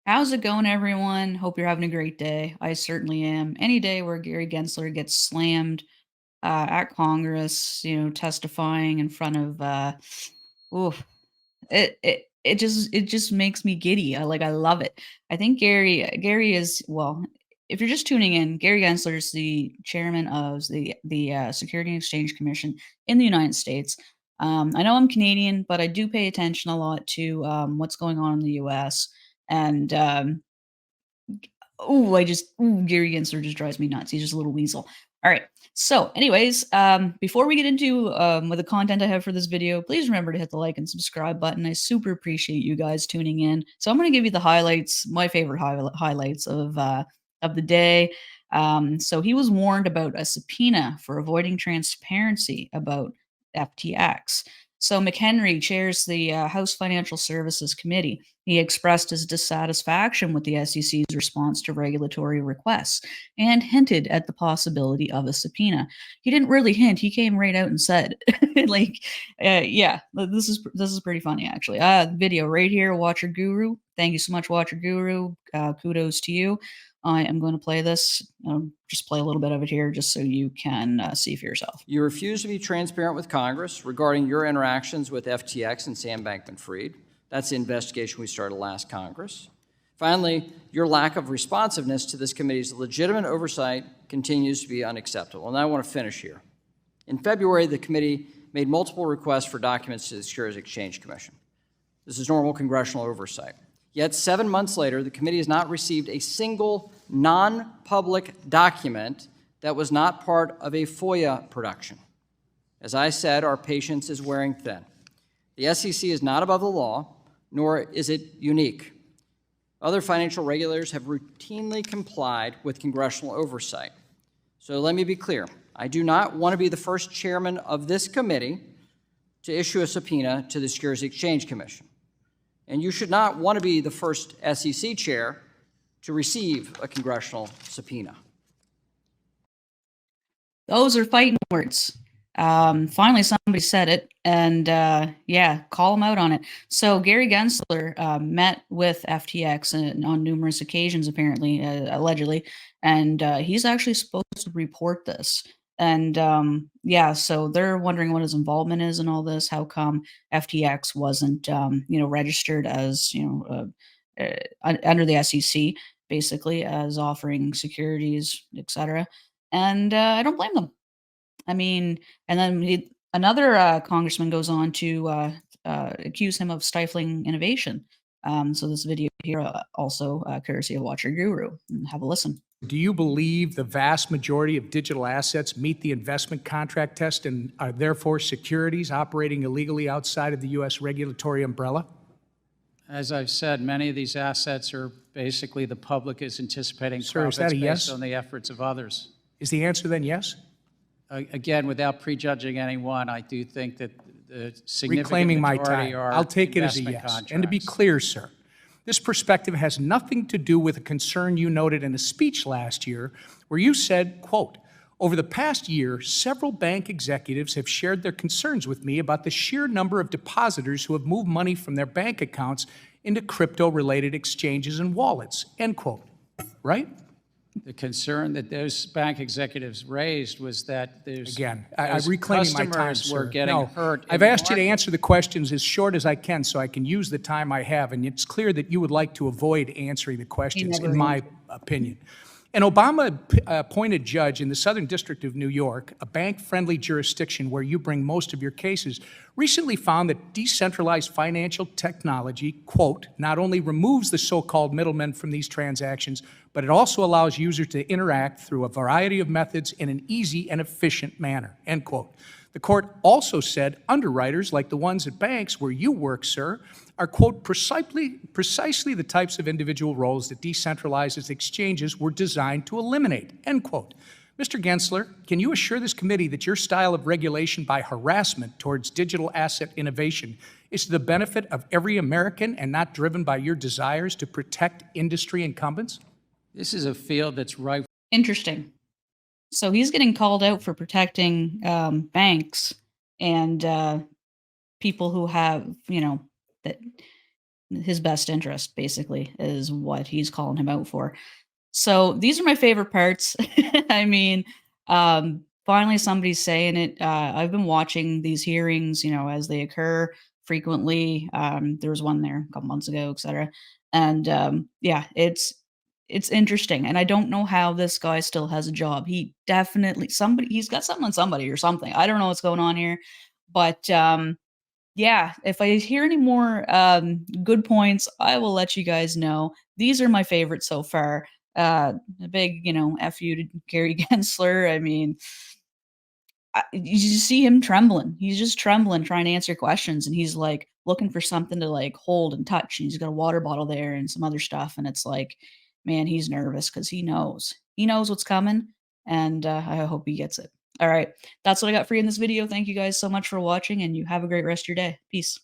How's it going, everyone? Hope you're having a great day. I certainly am. Any day where Gary Gensler gets slammed at Congress, testifying in front of, oof, it just makes me giddy. I love it. I think Gary is well. If you're just tuning in, Gary Gensler is the chairman of the Security and Exchange Commission in the United States. I know I'm Canadian, but I do pay attention a lot to what's going on in the U.S. And Gary Gensler just drives me nuts. He's just a little weasel. All right. So, anyways, before we get into with the content I have for this video, please remember to hit the like and subscribe button. I super appreciate you guys tuning in. So, I'm going to give you the highlights, my favorite highlights of the day. So, he was warned about a subpoena for avoiding transparency about FTX. So, McHenry chairs the House Financial Services Committee. He expressed his dissatisfaction with the SEC's response to regulatory requests and hinted at the possibility of a subpoena. He didn't really hint; he came right out and said, "Like, yeah, this is pretty funny, actually." Video right here, Watcher Guru. Thank you so much, Watcher Guru. Kudos to you. I am going to play this. Just play a little bit of it here, just so you can see for yourself. You refuse to be transparent with Congress regarding your interactions with FTX and Sam Bankman-Fried. That's the investigation we started last Congress. Finally, your lack of responsiveness to this committee's legitimate oversight continues to be unacceptable. And I want to finish here. In February, the committee made multiple requests for documents to the Securities and Exchange Commission. This is normal congressional oversight. Yet 7 months later, the committee has not received a single non-public document that was not part of a FOIA production. As I said, our patience is wearing thin. The SEC is not above the law, nor is it unique. Other financial regulators have routinely complied with congressional oversight. So let me be clear. I do not want to be the first chairman of this committee to issue a subpoena to the Securities and Exchange Commission. And you should not want to be the first SEC chair to receive a congressional subpoena. Those are fighting words. Finally, somebody said it, and yeah, call him out on it. So Gary Gensler met with FTX on numerous occasions, apparently, allegedly, and he's actually supposed to report this. And yeah, so they're wondering what his involvement is in all this. How come FTX wasn't, registered as, under the SEC, basically, as offering securities, etc. And I don't blame them. I mean, and then another congressman goes on to accuse him of stifling innovation. So this video here also courtesy of Watcher Guru. Have a listen. Do you believe the vast majority of digital assets meet the investment contract test and are therefore securities operating illegally outside of the U.S. regulatory umbrella? As I've said, many of these assets are basically the public is anticipating Sir, is profits that a yes? based on the efforts of others. Is the answer then yes? Again, without prejudging anyone, I do think that the significant Reclaiming my majority time. are I'll take it as a investment yes. contracts. And to be clear, sir, this perspective has nothing to do with a concern you noted in a speech last year where you said, quote, "Over the past year, several bank executives have shared their concerns with me about the sheer number of depositors who have moved money from their bank accounts into crypto-related exchanges and wallets," end quote. Right? The concern that those bank executives raised was that there's Again, I'm reclaiming my time, customers were sir. getting No, hurt. I've asked you to answer the questions as short as I can so I can use the time I have, and it's clear that you would like to avoid answering the questions, in my opinion. An Obama-appointed judge in the Southern District of New York, a bank-friendly jurisdiction where you bring most of your cases, recently found that decentralized financial technology, quote, "not only removes the so-called middlemen from these transactions, but it also allows users to interact through a variety of methods in an easy and efficient manner," end quote. The court also said underwriters, like the ones at banks where you work, sir, are, quote, precisely the types of individual roles that decentralized exchanges were designed to eliminate, end quote. Mr. Gensler, can you assure this committee that your style of regulation by harassment towards digital asset innovation is to the benefit of every American and not driven by your desires to protect industry incumbents? This is a field that's ripe. Interesting. So he's getting called out for protecting banks and people who have, that his best interest, basically, is what he's calling him out for. So these are my favorite parts. I mean, finally somebody's saying it. I've been watching these hearings, you know, as they occur frequently. There was one there a couple months ago, etc. And yeah, it's interesting. And I don't know how this guy still has a job. He definitely he's got something on somebody or something. I don't know what's going on here, but yeah, if I hear any more good points, I will let you guys know. These are my favorites so far. A big, you know, F you to Gary Gensler. I mean, you just see him trembling. He's just trembling trying to answer questions, and he's like looking for something to like hold and touch. And he's got a water bottle there and some other stuff, and it's like, man, he's nervous because he knows what's coming, and I hope he gets it. All right, that's what I got for you in this video. Thank you guys so much for watching, and you have a great rest of your day. Peace.